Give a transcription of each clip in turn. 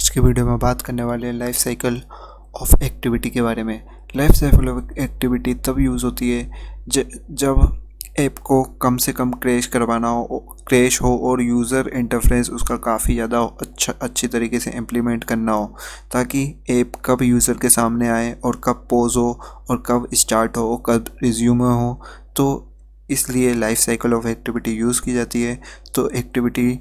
आज की वीडियो में बात करने वाले हैं लाइफ साइकिल ऑफ एक्टिविटी के बारे में। लाइफ साइकिल ऑफ एक्टिविटी तब यूज़ होती है जब ऐप को कम से कम क्रैश हो और यूज़र इंटरफेस उसका काफ़ी ज़्यादा अच्छी तरीके से इम्प्लीमेंट करना हो, ताकि ऐप कब यूज़र के सामने आए और कब पॉज हो और कब स्टार्ट हो और कब रिज्यूम हो। तो इसलिए life cycle of activity use की जाती है। तो एक्टिविटी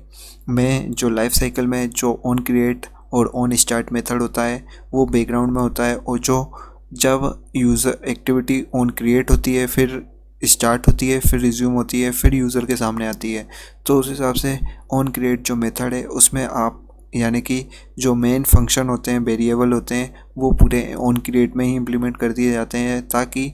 में जो लाइफ साइकिल में जो ऑन क्रिएट और ऑन स्टार्ट मेथड होता है वो बैकग्राउंड में होता है, और जब यूज़र एक्टिविटी ऑन क्रिएट होती है, फिर स्टार्ट होती है, फिर रिज्यूम होती है, फिर यूज़र के सामने आती है। तो उस हिसाब से ऑन क्रिएट जो मेथड है उसमें आप यानी कि जो मेन फंक्शन होते हैं, वेरिएबल होते हैं, वो पूरे ऑन क्रिएट में ही इम्प्लीमेंट कर दिए जाते हैं, ताकि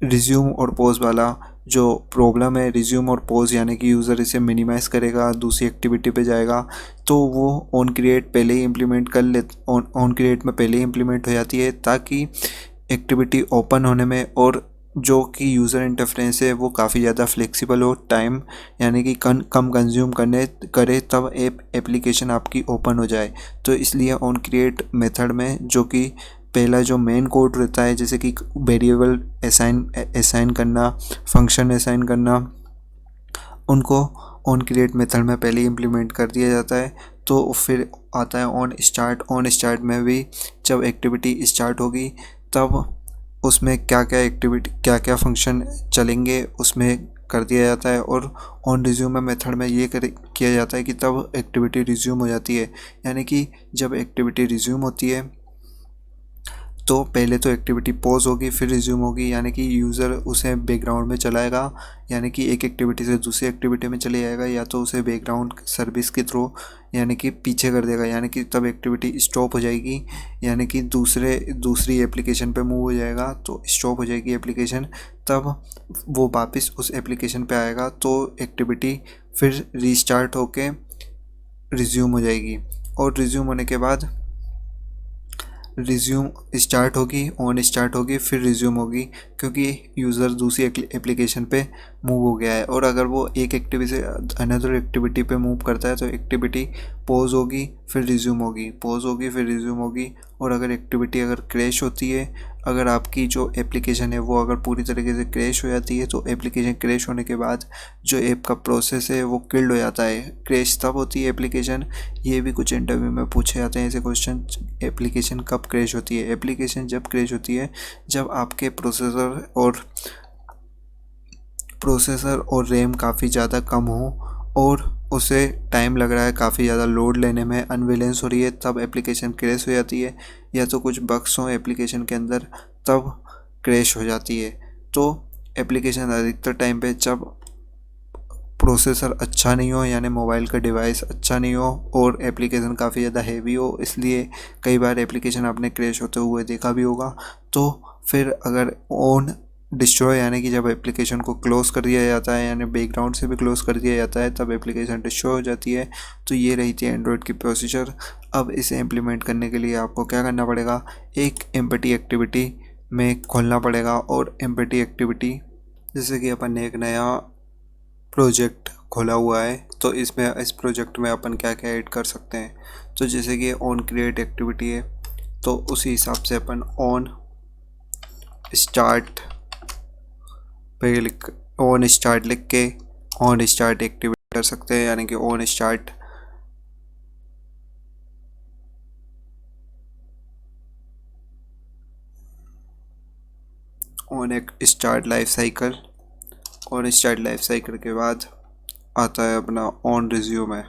रिज्यूम और पॉज वाला जो प्रॉब्लम है, रिज्यूम और पॉज यानी कि यूज़र इसे मिनिमाइज़ करेगा, दूसरी एक्टिविटी पे जाएगा, तो वो ऑन क्रिएट पहले ही इम्प्लीमेंट कर ले ऑन क्रिएट में पहले ही इम्प्लीमेंट हो जाती है, ताकि एक्टिविटी ओपन होने में और जो कि यूज़र इंटरफेरेंस है वो काफ़ी ज़्यादा फ्लेक्सिबल हो, टाइम यानी कि कम कंज्यूम करे तब एप्लीकेशन आपकी ओपन हो जाए। तो इसलिए ऑन क्रिएट मेथड में जो कि पहला जो मेन कोड रहता है, जैसे कि वेरिएबल असाइन करना, फंक्शन असाइन करना, उनको ऑन क्रिएट मेथड में पहले ही इम्प्लीमेंट कर दिया जाता है। तो फिर आता है ऑन स्टार्ट में भी जब एक्टिविटी स्टार्ट होगी तब उसमें क्या क्या फंक्शन चलेंगे उसमें कर दिया जाता है, और ऑन रिज्यूम मेथड में ये किया जाता है कि तब एक्टिविटी रिज्यूम हो जाती है। यानी कि जब एक्टिविटी रिज्यूम होती है तो पहले तो एक्टिविटी पॉज होगी, फिर रिज्यूम होगी, यानी कि यूज़र उसे बैकग्राउंड में चलाएगा, यानी कि एक एक्टिविटी से दूसरी एक्टिविटी में चले जाएगा, या तो उसे बैकग्राउंड सर्विस के थ्रू यानी कि पीछे कर देगा, यानी कि तब एक्टिविटी स्टॉप हो जाएगी, यानी कि दूसरी एप्लीकेशन पे मूव हो जाएगा, तो स्टॉप हो जाएगी एप्लीकेशन, तब वो वापस उस एप्लीकेशन पे आएगा, तो एक्टिविटी फिर रीस्टार्ट होके रिज्यूम हो जाएगी, और रिज्यूम होने के बाद रिज्यूम स्टार्ट होगी, ऑन स्टार्ट होगी, फिर रिज्यूम होगी, क्योंकि यूज़र दूसरी एप्लीकेशन पे मूव हो गया है। और अगर वो एक एक्टिविटी से अनदर एक्टिविटी पे मूव करता है तो एक्टिविटी पॉज होगी, फिर रिज्यूम होगी, पॉज होगी, फिर रिज्यूम होगी। और अगर एक्टिविटी क्रैश होती है, अगर आपकी जो एप्लीकेशन है वो अगर पूरी तरीके से क्रैश हो जाती है, तो एप्लीकेशन क्रैश होने के बाद जो ऐप का प्रोसेस है वो किल्ड हो जाता है। क्रैश तब होती है एप्लीकेशन, ये भी कुछ इंटरव्यू में पूछे जाते हैं ऐसे क्वेश्चन, एप्लीकेशन कब क्रैश होती है। एप्लीकेशन जब क्रैश होती है जब आपके प्रोसेसर और रैम काफ़ी ज़्यादा कम हो और उसे टाइम लग रहा है काफ़ी ज़्यादा लोड लेने में, अनबैलेंस हो रही है, तब एप्लीकेशन क्रैश हो जाती है। या तो कुछ बग्स हों एप्लीकेशन के अंदर तब क्रैश हो जाती है। तो एप्लीकेशन अधिकतर टाइम पे जब प्रोसेसर अच्छा नहीं हो, यानी मोबाइल का डिवाइस अच्छा नहीं हो और एप्लीकेशन काफ़ी ज़्यादा हैवी हो, इसलिए कई बार एप्लीकेशन आपने क्रैश होते हुए देखा भी होगा। तो फिर अगर ऑन डिस्ट्रॉय यानी कि जब एप्लीकेशन को क्लोज़ कर दिया जाता है, यानी बैकग्राउंड से भी क्लोज़ कर दिया जाता है, तब एप्लीकेशन डिस्ट्रॉय हो जाती है। तो ये रही थी एंड्रॉयड की प्रोसीजर। अब इसे इम्प्लीमेंट करने के लिए आपको क्या करना पड़ेगा, एक एम्प्टी एक्टिविटी में खोलना पड़ेगा, और एम्प्टी एक्टिविटी जैसे कि अपन ने एक नया प्रोजेक्ट खोला हुआ है, तो इस प्रोजेक्ट में अपन क्या क्या ऐड कर सकते हैं। तो जैसे कि ऑन क्रिएट एक्टिविटी है, तो उसी हिसाब से अपन ऑन स्टार्ट लिख के ऑन स्टार्ट एक्टिविटी कर सकते हैं, यानी कि on start life cycle. On start life cycle के बाद आता है अपना ऑन रिज्यूम है।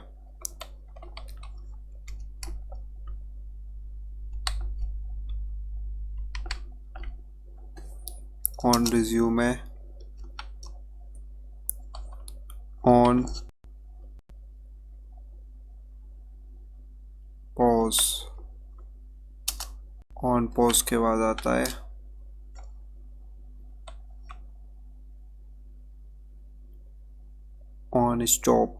ऑन रिज्यूम है, ऑन पॉज, ऑन पॉज के बाद आता है ऑन स्टॉप,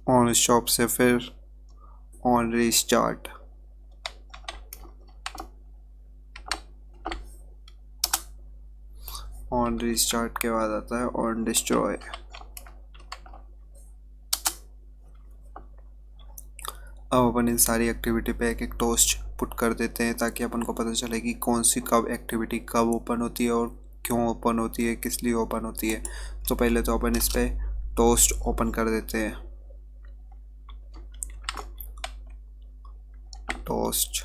ऑन स्टॉप से फिर ऑन रीस्टार्ट, ऑन रीस्टार्ट के बाद आता है ऑन डिस्ट्रॉय। अब अपन इन सारी एक्टिविटी पे एक एक टोस्ट पुट कर देते हैं ताकि अपन को पता चले कि कौन सी कब एक्टिविटी कब ओपन होती है और क्यों ओपन होती है, किस लिए ओपन होती है। तो पहले तो अपन इस पे टोस्ट ओपन कर देते हैं। टोस्ट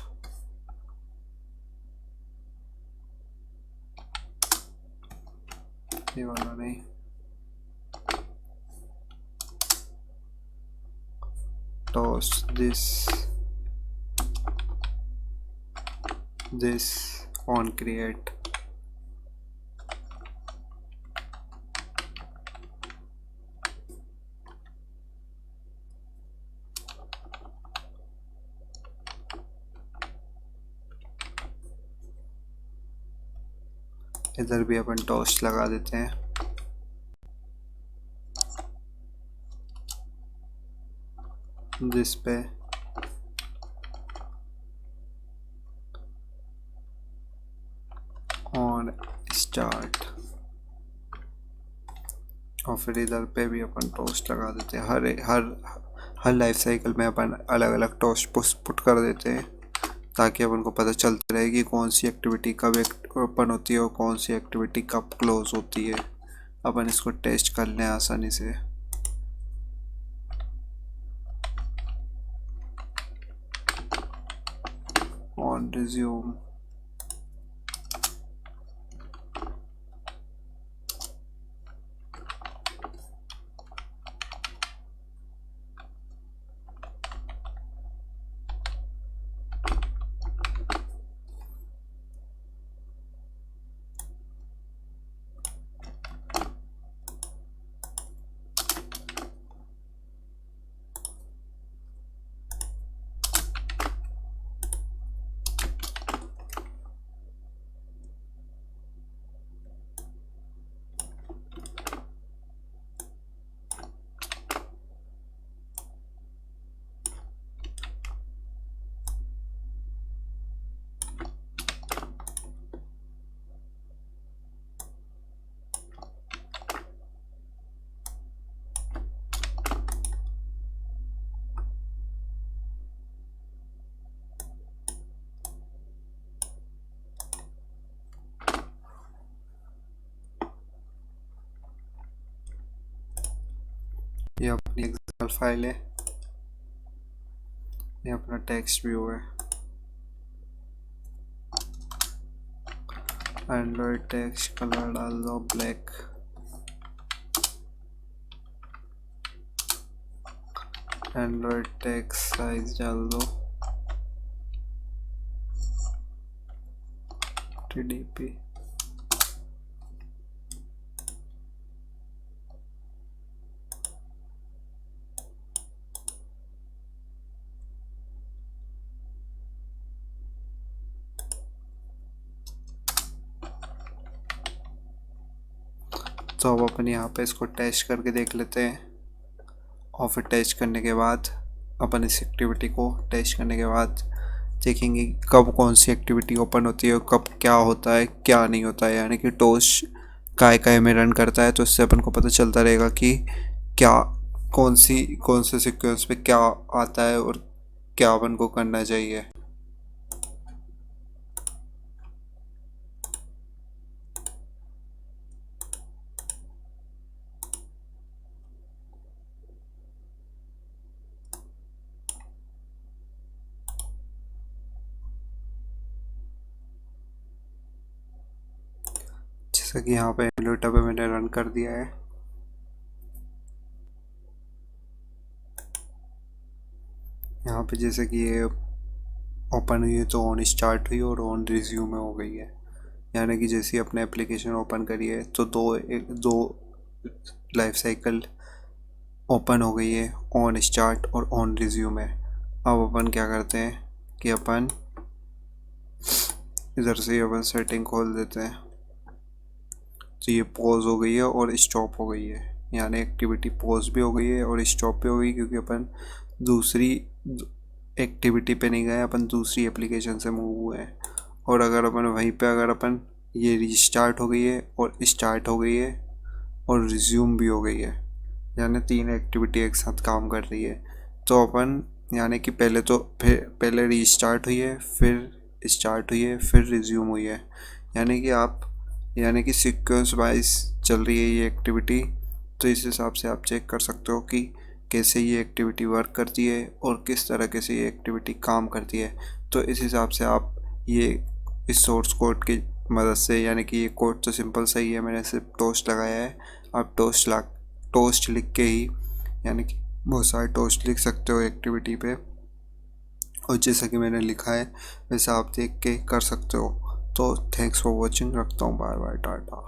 ये वाला नहीं, toast this on create। इधर भी अपन टोस्ट लगा देते हैं। जिस पे ऑन स्टार्ट, और फिर इधर पे भी अपन टोस्ट लगा देते हैं। हर लाइफ साइकिल में अपन अलग अलग टोस्ट पुट कर देते हैं ताकि अपन को पता चलता रहे कि कौन सी एक्टिविटी कब ओपन होती है और कौन सी एक्टिविटी कब क्लोज होती है। अपन इसको टेस्ट कर लें आसानी से। ऑन रिज्यूम, ये अपनी एक्सेल फाइल है, ये अपना टेक्स्ट व्यू है। एंड्रॉयड टेक्स्ट कलर डाल दो ब्लैक, एंड्रॉयड टेक्स्ट साइज डाल दो TDP। तो अब अपन यहाँ पे इसको टेस्ट करके देख लेते हैं, और फिर टेस्ट करने के बाद अपन इस एक्टिविटी को टेस्ट करने के बाद देखेंगे कब कौन सी एक्टिविटी ओपन होती है और कब क्या होता है क्या नहीं होता है। यानी कि टोस्ट काय में रन करता है, तो इससे अपन को पता चलता रहेगा कि क्या कौन से सीक्वेंस पे क्या आता है और क्या अपन को करना चाहिए। जैसा कि यहाँ पे एमुलेटर पे मैंने रन कर दिया है। यहाँ पे जैसे कि ये ओपन हुई है तो ऑन स्टार्ट हुई और ऑन रिज्यूम में हो गई है। यानी कि जैसे अपने एप्लीकेशन ओपन करी है तो दो लाइफ साइकिल ओपन हो गई है, ऑन स्टार्ट और ऑन रिज्यूम है। अब अपन क्या करते हैं कि अपन इधर से अपन सेटिंग खोल देते हैं। तो ये पॉज हो गई है और स्टॉप हो गई है, यानी एक्टिविटी पॉज भी हो गई है और स्टॉप भी हो गई, क्योंकि अपन दूसरी एक्टिविटी पे नहीं गए, अपन दूसरी एप्लीकेशन से मूव हुए हैं। और अगर अपन वहीं पे अगर अपन ये रीस्टार्ट हो गई है और स्टार्ट हो गई है और रिज्यूम भी हो गई है, यानी 3 एक्टिविटी एक साथ काम कर रही है। तो अपन यानी कि पहले रीस्टार्ट हुई है, फिर स्टार्ट हुई है, फिर रिज्यूम हुई है। यानी कि सीक्वेंस वाइज चल रही है ये एक्टिविटी। तो इस हिसाब से आप चेक कर सकते हो कि कैसे ये एक्टिविटी वर्क करती है और किस तरीके से ये एक्टिविटी काम करती है। तो इस हिसाब से आप ये इस सोर्स कोड की मदद से, यानी कि ये कोड तो सिंपल सही है, मैंने सिर्फ टोस्ट लगाया है। आप टोस्ट लिख के ही, यानी कि बहुत सारे टोस्ट लिख सकते हो एक्टिविटी पे, और जैसा कि मैंने लिखा है वैसा आप देख के कर सकते हो। तो थैंक्स फॉर वॉचिंग, रखता हूँ, बाय बाय, टाटा।